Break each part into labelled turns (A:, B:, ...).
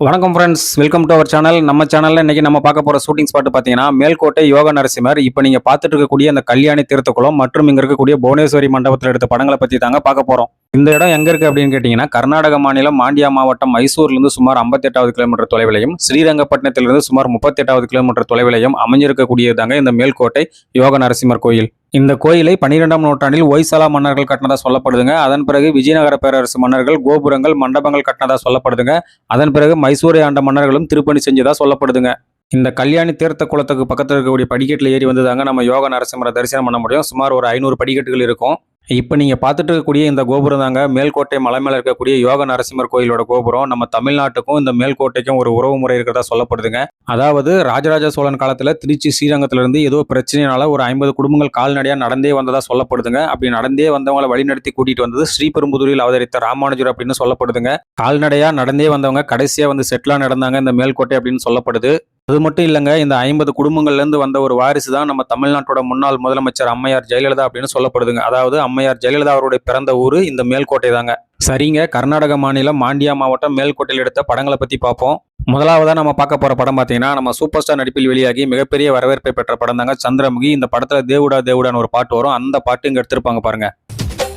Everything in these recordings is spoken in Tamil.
A: வணக்கம் friends, welcome to our channel. நம்ம சேனல்ல இன்னைக்கு நம்ம பார்க்க போற ஷூட்டிங் ஸ்பாட் பார்த்தீங்கன்னா மேல்கோட்டை யோக நரசிம்மர். இப்போ நீங்க பார்த்துட்டு இருக்கக்கூடிய அந்த கல்யாணி தீர்த்தக்குளம் மற்றும் இங்க இருக்கக்கூடிய புவனேஸ்வரி மண்டபத்தில் எடுத்த படங்களை பத்தி தாங்க பார்க்க போறோம். இந்த இடம் எங்க இருக்கு அப்படின்னு கேட்டீங்கன்னா, கர்நாடக மாநிலம் மாண்டியா மாவட்டம் மைசூர்லேருந்து சுமார் 58வது கிலோமீட்டர் தொலைவிலையும், ஸ்ரீரங்கப்பட்டினத்திலிருந்து சுமார் 38வது கிலோமீட்டர் தொலைவிலையும் அமைஞ்சிருக்கக்கூடியதாங்க இந்த மேல்கோட்டை யோக நரசிம்மர் கோயில். இந்த கோயிலை 12ஆம் நூற்றாண்டில் ஒய்சலா மன்னர்கள் கட்டினதா சொல்லப்படுதுங்க. அதன் பிறகு விஜயநகர பேரரசு மன்னர்கள் கோபுரங்கள் மண்டபங்கள் கட்டினதா சொல்லப்படுதுங்க. அதன் பிறகு மைசூரை ஆண்ட மன்னர்களும் திருப்பணி செஞ்சதா சொல்லப்படுதுங்க. இந்த கல்யாணி தீர்த்த குளத்துக்கு பக்கத்தில் இருக்கக்கூடிய படிக்கட்டில் ஏறி வந்துதாங்க நம்ம யோக நரசிம்மரை தரிசனம் பண்ண முடியும். சுமார் ஒரு 500 படிக்கட்டுகள் இருக்கும். இப்போ நீங்கள் பார்த்துட்டு இருக்கக்கூடிய இந்த கோபுரம் தாங்க மேல்கோட்டை மலை மேலே இருக்கக்கூடிய யோக நரசிம்மர் கோயிலோட கோபுரம். நம்ம தமிழ்நாட்டுக்கும் இந்த மேல்கோட்டைக்கும் ஒரு உறவு முறை இருக்கிறதா சொல்லப்படுதுங்க. அதாவது ராஜராஜ சோழன் காலத்தில் திருச்சி ஸ்ரீரங்கத்திலிருந்து ஏதோ பிரச்சனைனால ஒரு 50 குடும்பங்கள் கால்நடையாக நடந்தே வந்ததா சொல்லப்படுதுங்க. அப்படி நடந்தே வந்தவங்களை வழிநடத்தி கூட்டிட்டு வந்தது ஸ்ரீபெரும்புதூரில் அவதரித்த ராமானுஜர் அப்படின்னு சொல்லப்படுதுங்க. கால்நடையாக நடந்தே வந்தவங்க கடைசியாக வந்து செட்டிலாக நடந்தாங்க இந்த மேல்கோட்டை அப்படின்னு சொல்லப்படுது. அது மட்டும் இல்லைங்க, இந்த 50 குடும்பங்கள்லேருந்து வந்த ஒரு வாரிசு தான் நம்ம தமிழ்நாட்டோட முன்னாள் முதலமைச்சர் அம்மையார் ஜெயலலிதா அப்படின்னு சொல்லப்படுதுங்க. அதாவது அம்மையார் ஜெயலலிதா அவருடைய பிறந்த ஊர் இந்த மேல்கோட்டை தாங்க. சரிங்க, கர்நாடக மாநிலம் மாண்டியா மாவட்டம் மேல்கோட்டையில் எடுத்த படங்களை பற்றி பார்ப்போம். முதலாவதாக நம்ம பார்க்க போகிற படம் பார்த்தீங்கன்னா, நம்ம சூப்பர் ஸ்டார் நடிப்பில் வெளியாகி மிகப்பெரிய வரவேற்பை பெற்ற படம் தாங்க சந்திரமுகி. இந்த படத்தில் தேவுடா தேவுடான்னு ஒரு பாட்டு வரும். அந்த பாட்டு இங்கே எடுத்திருப்பாங்க பாருங்க.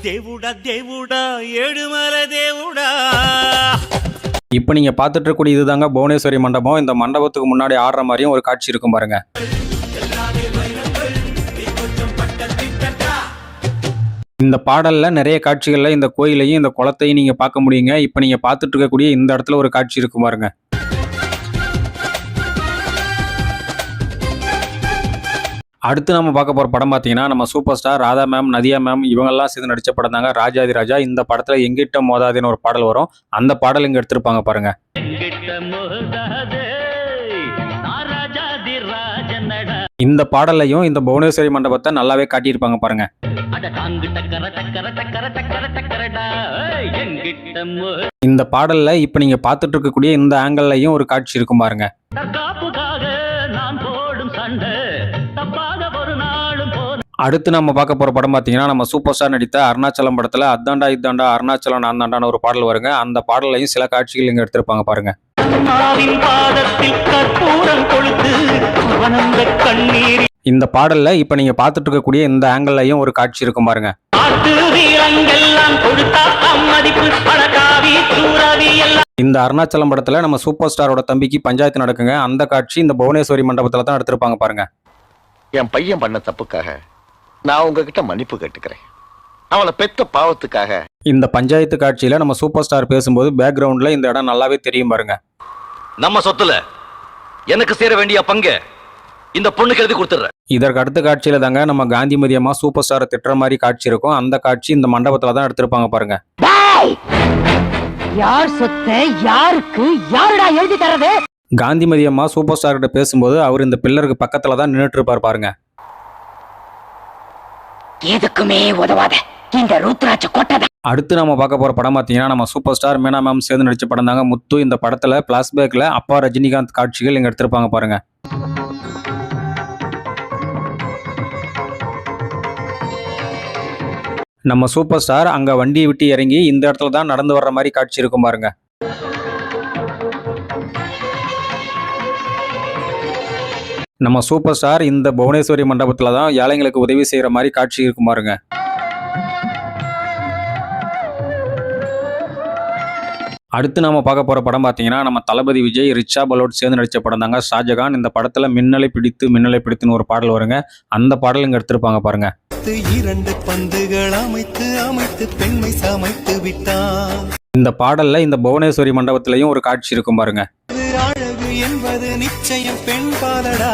A: தேவுடா தேவுடா ஏழுமல தேவுடா. இப்போ நீங்கள் பார்த்துட்டு இருக்கக்கூடிய இதுதாங்க புவனேஸ்வரி மண்டபம். இந்த மண்டபத்துக்கு முன்னாடி ஆடுற மாதிரியும் ஒரு காட்சி இருக்கும் பாருங்க. இந்த பாடல்ல நிறைய காட்சிகள்ல இந்த கோயிலையும் இந்த குளத்தையும் நீங்க பார்க்க முடியுங்க. இப்போ நீங்க பார்த்துட்டு இருக்கக்கூடிய இந்த இடத்துல ஒரு காட்சி இருக்கும் பாருங்க. அடுத்து நம்ம பார்க்க போற படம் பார்த்தீங்கன்னா, நம்ம super star Radha ma'am, Nadiya ma'am இவங்கெல்லாம் சேர்ந்து நடிச்ச படம் தாங்க ராஜாதி ராஜா. இந்த படத்துல எங்கிட்ட மோதாதேன்னு ஒரு பாடல் வரும். அந்த பாடல் இங்க எடுத்திருப்பாங்க பாருங்க. இந்த பாடலையும் இந்த புவனேஸ்வரி மண்டபத்தை நல்லாவே காட்டியிருப்பாங்க பாருங்க. இந்த பாடல்ல இப்ப நீங்க பார்த்துட்டு இருக்கக்கூடிய இந்த ஆங்கிள்லயும் ஒரு காட்சி இருக்கும் பாருங்க. அடுத்து நம்ம பார்க்க போற படம் பார்த்தீங்கன்னா, நம்ம சூப்பர் ஸ்டார் நடித்த அருணாச்சலம் படத்துல அத்தாண்டா இத்தாண்டா அருணாச்சலம் நான் தாண்டான ஒரு பாடல் வருங்க. அந்த பாடலையும் சில காட்சிகள் இங்க எடுத்திருப்பாங்க பாருங்க. இந்த பாடல்ல இப்ப நீங்க பார்த்துட்டு இருக்கக்கூடிய இந்த ஆங்கிள்லயும் ஒரு காட்சி இருக்கும் பாருங்க. இந்த அருணாச்சலம் படத்துல நம்ம சூப்பர் ஸ்டாரோட தம்பிக்கு பஞ்சாயத்து நடக்குங்க. அந்த காட்சி இந்த புவனேஸ்வரி மண்டபத்துல தான் எடுத்திருப்பாங்க பாருங்க.
B: என் பையன் பண்ண தப்புக்காக நான் உங்ககிட்ட மன்னிப்பு கேட்டுக்கிறேன். அவளை பெத்த பாவத்துக்காக.
A: இந்த பஞ்சாயத்து காட்சியில நம்ம சூப்பர் ஸ்டார் பேசும்போது பேக்ரவுண்ட்ல இந்த இடம் நல்லாவே தெரியும் பாருங்க.
C: நம்ம சொத்துல எனக்கு சேர வேண்டிய பங்கு இந்த பொண்ணுக்கு எழுதி கொடுத்துறேன்.
A: இதற்கு அடுத்த காட்சியில தாங்க நம்ம காந்திமதி அம்மா சூப்பர் ஸ்டாரை திட்டுற மாதிரி காட்சி இருக்கும். அந்த காட்சி இந்த மண்டபத்துல தான் எடுத்திருப்பாங்க பாருங்க.
D: யார் சொத்தை யாருக்கு யாருடா எழுதி தரது?
A: காந்திமதி அம்மா சூப்பர் ஸ்டார் கிட்ட பேசும்போது அவர் இந்த பில்லருக்கு பக்கத்துல தான் நின்றுட்டு இருப்பார் பாருங்க.
D: எதுக்குமே உதவாத இந்த ருத்ராட்ச கொட்டத.
A: அடுத்து நம்ம பார்க்க போற படம் பார்த்தீங்கன்னா, நம்ம சூப்பர் ஸ்டார் மீனா மேம் சேர்ந்து நடிச்ச படம் தாங்க முத்து. இந்த படத்துல பிளாஷ்பேக்ல அப்பா ரஜினிகாந்த் காட்சிகள் இங்க எடுத்திருப்பாங்க பாருங்க. நம்ம சூப்பர் ஸ்டார் அங்க வண்டியை விட்டு இறங்கி இந்த இடத்துல தான் நடந்து வர்ற மாதிரி காட்சி இருக்கும் பாருங்க. நம்ம சூப்பர் ஸ்டார் இந்த புவனேஸ்வரி மண்டபத்துல தான் ஏழைங்களுக்கு உதவி செய்யற மாதிரி காட்சி இருக்கும் பாருங்க. அடுத்து நாம பார்க்க போற படம் பார்த்தீங்கன்னா, நம்ம தளபதி விஜய் ரிச்சா பலோட் சேர்ந்து நடிச்ச படம் தாங்க ஷாஜகான். இந்த படத்துல மின்னலை பிடித்துன்னு ஒரு பாடல் வருங்க. அந்த பாடல் இங்க எடுத்திருப்பாங்க பாருங்க.
E: 2 பந்துகள் அமைத்து அமைத்து பெண்மை சமைத்து விட்டான்.
A: இந்த பாடல்ல இந்த புவனேஸ்வரி மண்டபத்திலையும் ஒரு காட்சி இருக்கும் பாருங்க.
E: அழகு என்பது நிச்சயம் பெண் பாலடா.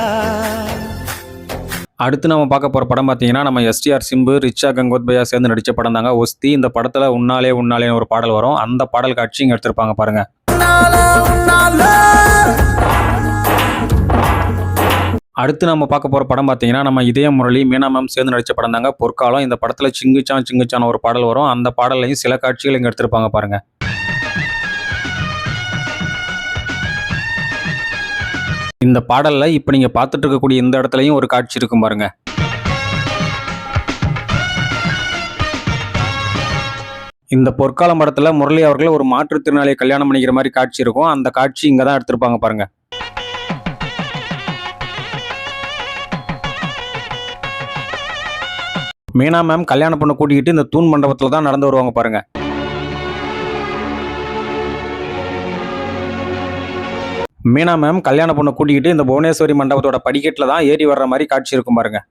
A: அடுத்து நம்ம பார்க்க போற படம் பார்த்தீங்கன்னா, நம்ம எஸ்டிஆர் சிம்பு ரிச்சா கங்கோத்பயா சேர்ந்து நடிச்ச படம் தாங்க ஒஸ்தி. இந்த படத்துல உன்னாலே உன்னாலே ஒரு பாடல் வரும். அந்த பாடல் காட்சி இங்க எடுத்திருப்பாங்க பாருங்க. அடுத்து நம்ம பார்க்க போற படம் பார்த்தீங்கன்னா, நம்ம இதய முரளி மீனா மேம் சேர்ந்து நடிச்ச படம் தாங்க பொற்காலம். இந்த படத்துல சிங்குச்சான் ஒரு பாடல் வரும். அந்த பாடலையும் சில காட்சிகள் இங்க எடுத்திருப்பாங்க பாருங்க. இந்த பாடல்ல இப்ப நீங்க பார்த்துட்டு இருக்கக்கூடிய இந்த இடத்துலயும் ஒரு காட்சி இருக்கும் பாருங்க. இந்த பொற்காலம் படத்துல முரளி அவர்கள் ஒரு மாற்றுத்திறனாளியை கல்யாணம் பண்ணிக்கிற மாதிரி காட்சி இருக்கும். அந்த காட்சி இங்க தான் எடுத்திருப்பாங்க பாருங்க. மீனா மேம் கல்யாண பொண்ணை கூட்டிக்கிட்டு இந்த தூண் மண்டபத்துல தான் நடந்து வருவாங்க பாருங்க. மீனா மேம் கல்யாண பொண்ணை கூட்டிக்கிட்டு இந்த புவனேஸ்வரி மண்டபத்தோட படிக்கட்டில் தான் ஏறி வர்ற மாதிரி காட்சி இருக்கும் பாருங்க.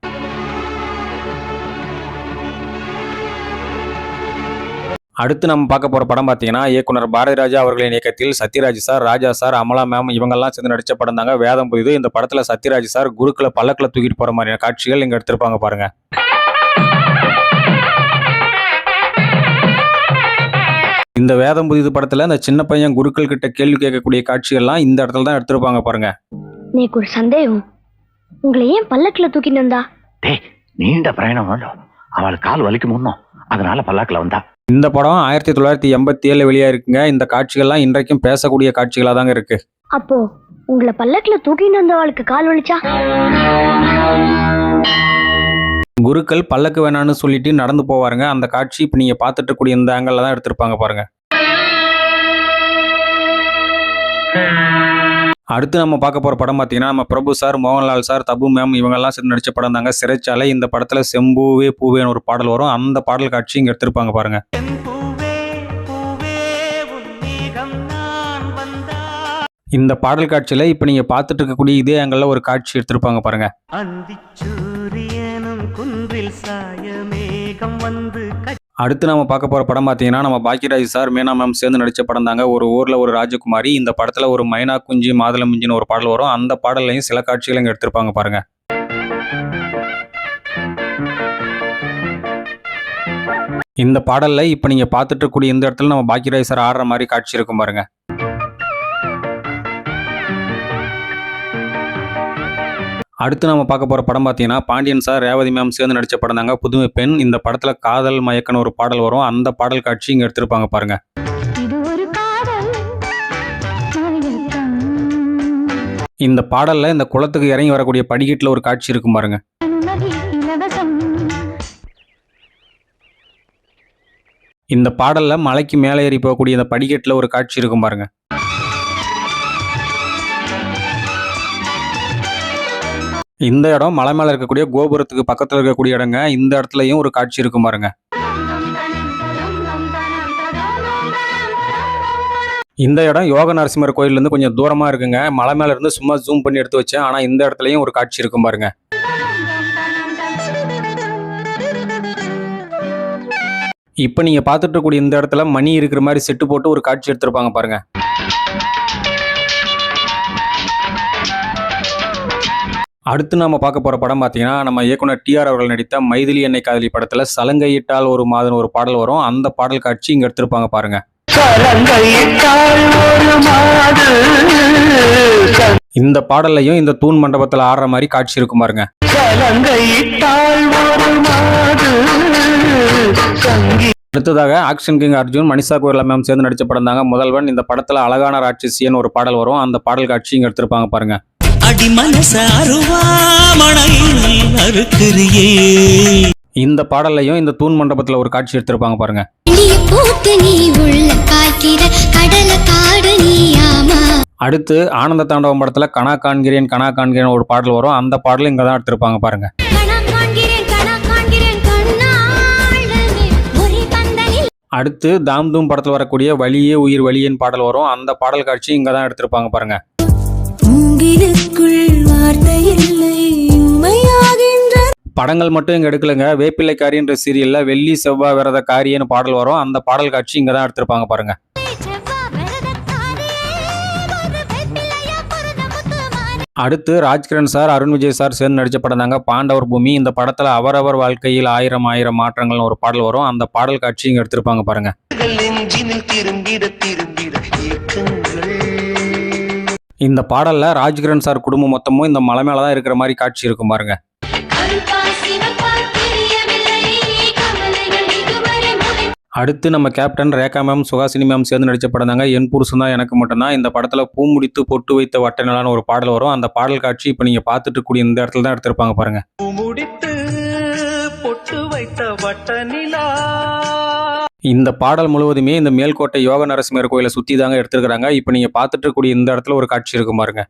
A: அடுத்து நம்ம பார்க்க போற படம் பார்த்தீங்கன்னா இயக்குனர் பாரதிராஜா அவர்களின் இயக்கத்தில் சத்யராஜ் சார், ராஜா சார், அமலா மேம் இவங்கெல்லாம் சேர்ந்து நடிச்ச படம் தாங்க வேதம் புதிது. இந்த படத்துல சத்யராஜ் சார் குருக்களை பல்லக்கில் தூக்கிட்டு போற மாதிரியான காட்சிகள் இங்க எடுத்திருப்பாங்க பாருங்க. இந்த வேதம் புதிது படத்துல இந்த சின்ன பையன் குருக்கள் கிட்ட கேள்வி கேட்கக்கூடிய காட்சிகள்லாம் இந்த இடத்துல தான் எடுத்திருப்பாங்க பாருங்க.
F: எனக்கு ஒரு சந்தேகம், உங்களை ஏன் பல்லக்கில் தூக்கிட்டு வந்தா?
B: நீண்ட பிரயாணம் வேண்டாம், அவளுக்கு கால் வலிக்கு முன்னோம், அதனால பல்லாக்கில் வந்தா.
A: இந்த படம் 1987 வெளியாயிருக்குங்க. இந்த காட்சிகள்லாம் இன்றைக்கும் பேசக்கூடிய காட்சிகளா தாங்க இருக்கு.
F: அப்போ உங்களை பல்லக்கில் தூக்கிட்டு வந்தவாளுக்கு கால் வலிச்சா?
A: குருக்கள் பல்லக்கு வேணான்னு சொல்லிட்டு நடந்து போவாருங்க. அந்த காட்சி இப்ப நீங்க பார்த்துட்டு கூடிய இந்த ஆங்கிள் தான் எடுத்திருப்பாங்க பாருங்க. அடுத்து நம்ம பார்க்க போற படம் பார்த்தீங்கன்னா நம்ம பிரபு சார், மோகன்லால் சார், தபு மேம் இவங்கெல்லாம் சேர்ந்து நடிச்ச படம் தாங்க சிறைச்சாலை. இந்த படத்துல செம்பூவே பூவேன்னு ஒரு பாடல் வரும். அந்த பாடல் காட்சி இங்க எடுத்திருப்பாங்க பாருங்க. இந்த பாடல் காட்சியில இப்ப நீங்க பார்த்துட்டு இருக்கக்கூடிய இதே ஆங்கிள் ஒரு காட்சி எடுத்திருப்பாங்க பாருங்க. அடுத்து நம்ம பார்க்க போற படம் பார்த்தீங்கன்னா நம்ம பாக்கியராஜ் சார், மீனா மேம் சேர்ந்து நடிச்ச படம் தாங்க ஒரு ஊர்ல ஒரு ராஜகுமாரி. இந்த படத்துல ஒரு மைனா குஞ்சு மாதுளை மிஞ்சின்னு ஒரு பாடல் வரும். அந்த பாடல்லையும் சில காட்சிகள் இங்க எடுத்திருப்பாங்க பாருங்க. இந்த பாடல்ல இப்ப நீங்க பார்த்துட்டு இருக்கக்கூடிய இந்த இடத்துல நம்ம பாக்கியராஜ் சார் ஆடுற மாதிரி காட்சி இருக்கும் பாருங்க. அடுத்து நம்ம பார்க்க போற படம் பார்த்தீங்கன்னா பாண்டியன் சார், ரேவதி மேம் சேர்ந்து நடிச்ச படம் தாங்க புதுமை பெண். இந்த படத்துல காதல் மயக்கன்னு ஒரு பாடல் வரும். அந்த பாடல் காட்சி இங்க எடுத்திருப்பாங்க பாருங்க. இந்த பாடல்ல இந்த குளத்துக்கு இறங்கி வரக்கூடிய படிக்கட்டுல ஒரு காட்சி இருக்கும் பாருங்க. இந்த பாடல்ல மலைக்கு மேலே ஏறி போகக்கூடிய இந்த படிக்கட்டுல ஒரு காட்சி இருக்கும் பாருங்க. இந்த இடம் மலை மேல இருக்கக்கூடிய கோபுரத்துக்கு பக்கத்துல இருக்கக்கூடிய இடங்க. இந்த இடத்துலயும் ஒரு காட்சி இருக்கும் பாருங்க. இந்த இடம் யோக நரசிம்மர் கோயில்ல இருந்து கொஞ்சம் தூரமா இருக்குங்க. மலை மேல இருந்து சும்மா ஜூம் பண்ணி எடுத்து வச்சேன். ஆனா இந்த இடத்துலயும் ஒரு காட்சி இருக்கும் பாருங்க. இப்ப நீங்க பார்த்துட்டு இருக்கக்கூடிய இந்த இடத்துல மணி இருக்கிற மாதிரி செட்டு போட்டு ஒரு காட்சி எடுத்திருப்பாங்க பாருங்க. அடுத்து நம்ம பார்க்க போற படம் பார்த்தீங்கன்னா நம்ம இயக்குனர் டிஆர் அவர்கள் நடித்த மைதிலி என்னை காதலி படத்துல சலங்கையிட்டால் ஒரு மாதம் ஒரு பாடல் வரும். அந்த பாடல் காட்சி இங்க எடுத்திருப்பாங்க பாருங்க. இந்த பாடல்லையும் இந்த தூண் மண்டபத்துல ஆடுற மாதிரி காட்சி இருக்கும் பாருங்க. அடுத்ததாக action king Arjun, Manisha Koirala ma'am சேர்ந்து நடிச்ச படம் தாங்க முதல்வன். இந்த படத்துல அழகான ராட்சசியன்னு ஒரு பாடல் வரும். அந்த பாடல் காட்சி இங்க எடுத்திருப்பாங்க பாருங்க. இந்த பாடல்லையும் இந்த தூண் மண்டபத்துல ஒரு காட்சி எடுத்திருப்பாங்க பாருங்க. அடுத்து ஆனந்த தாண்டவம் படத்துல கனா காண்கிறேன் ஒரு பாடல் வரும். அந்த பாடல் இங்க தான் எடுத்திருப்பாங்க பாருங்க. அடுத்து தாம் தூம் படத்துல வரக்கூடிய வலியே உயிர் வலியேன் பாடல் வரும். அந்த பாடல் காட்சி இங்க தான் எடுத்திருப்பாங்க பாருங்க. படங்கள் மட்டும் இங்க எடுக்கலங்க. வேப்பிலைக்காரின்ற சீரியல்ல வெள்ளி செவ்வாய் விரத காரியன்னு பாடல் வரும். அந்த பாடல் காட்சி இங்க தான் எடுத்திருப்பாங்க பாருங்க. அடுத்து ராஜ்கிரண் சார், அருண் விஜய் சார் சேர்ந்து நடிச்ச படம் தாங்க பாண்டவர் பூமி. இந்த படத்துல அவரவர் வாழ்க்கையில் ஆயிரம் ஆயிரம் மாற்றங்கள்னு ஒரு பாடல் வரும். அந்த பாடல் காட்சி இங்க எடுத்திருப்பாங்க பாருங்க. இந்த பாடல்ல ராஜ்கிரண் சார் குடும்பம் மொத்தமும் இந்த மலை மேலதான் இருக்கிற மாதிரி காட்சி இருக்கும் பாருங்க. அடுத்து நம்ம captain, Rekha ma'am, Suhasini ma'am சேர்ந்து நடிச்ச படம் தாங்க என் புருஷன் தான் எனக்கு மட்டும்தான். இந்த படத்துல பூ முடித்து பொட்டு வைத்த வட்ட நிலான்னு ஒரு பாடல் வரும். அந்த பாடல் காட்சி இப்ப நீங்க பார்த்துட்டு கூடிய இந்த இடத்துல தான் எடுத்திருப்பாங்க பாருங்க. இந்த பாடல் முழுவதுமே இந்த மேல்கோட்டை யோக நரசிம்மர் கோயிலை சுத்தி தாங்க எடுத்துருக்காங்க. இப்போ நீங்க பார்த்துட்டு இருக்கக்கூடிய இந்த இடத்துல ஒரு காட்சி இருக்கும் பாருங்க.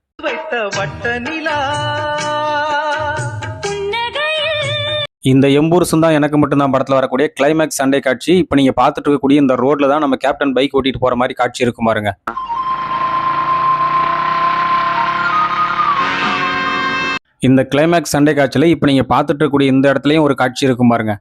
A: இந்த எம்பூர்சன் தான் எனக்கு மட்டும்தான் படத்துல வரக்கூடிய கிளைமேக்ஸ் சண்டே காட்சி. இப்போ நீங்க பார்த்துட்டு இருக்கக்கூடிய இந்த ரோட்ல தான் நம்ம கேப்டன் பைக் ஓட்டிட்டு போற மாதிரி காட்சி இருக்கும் பாருங்க. இந்த கிளைமேக்ஸ் சண்டே காட்சியில இப்போ நீங்க பார்த்துட்டு இருக்கக்கூடிய இந்த இடத்துலயும் ஒரு காட்சி இருக்கும் பாருங்க.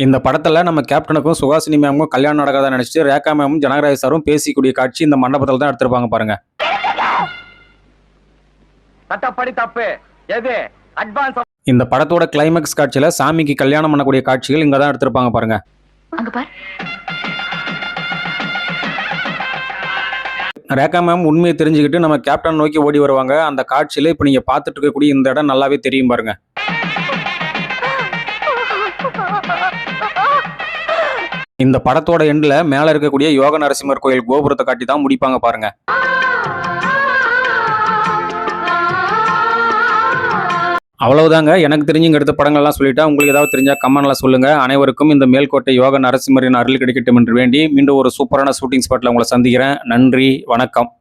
A: இந்த படத்துல நம்ம கேப்டனுக்கும் சுஹாசினி மேமுக்கும் கல்யாணம் நடக்காத நினைச்சிட்டு ரேகா மேமும் ஜனகராஜ் சாரும் பேசிக்கூடிய காட்சி இந்த மண்டபத்தில் தான் எடுத்திருப்பாங்க பாருங்க. இந்த படத்தோட கிளைமேக்ஸ் காட்சியில சாமிக்கு கல்யாணம் பண்ணக்கூடிய காட்சிகள் இங்க தான் எடுத்திருப்பாங்க பாருங்க.
D: அங்க பார்.
A: ரேகா மேம் உண்மையை தெரிஞ்சுக்கிட்டு நம்ம கேப்டன் நோக்கி ஓடி வருவாங்க. அந்த காட்சியில இப்ப நீங்க பார்த்துட்டு இருக்கக்கூடிய இந்த இடம் நல்லாவே தெரியும் பாருங்க. இந்த படத்தோட எண்ட்ல மேல இருக்கக்கூடிய யோக நரசிம்மர் கோயில் கோபுரத்தை காட்டி தான் முடிப்பாங்க பாருங்க. அவ்வளவுதாங்க. எனக்கு தெரிஞ்சுங்க எடுத்த படங்கள்லாம் சொல்லிட்டா. உங்களுக்கு ஏதாவது தெரிஞ்சா கமெண்ட்ல சொல்லுங்க. அனைவருக்கும் இந்த மேல்கோட்டை யோக நரசிம்மரின் அருள் கிடைக்கட்டும் என்று வேண்டி மீண்டும் ஒரு சூப்பரான ஷூட்டிங் ஸ்பாட்ல உங்களை சந்திக்கிறேன். நன்றி, வணக்கம்.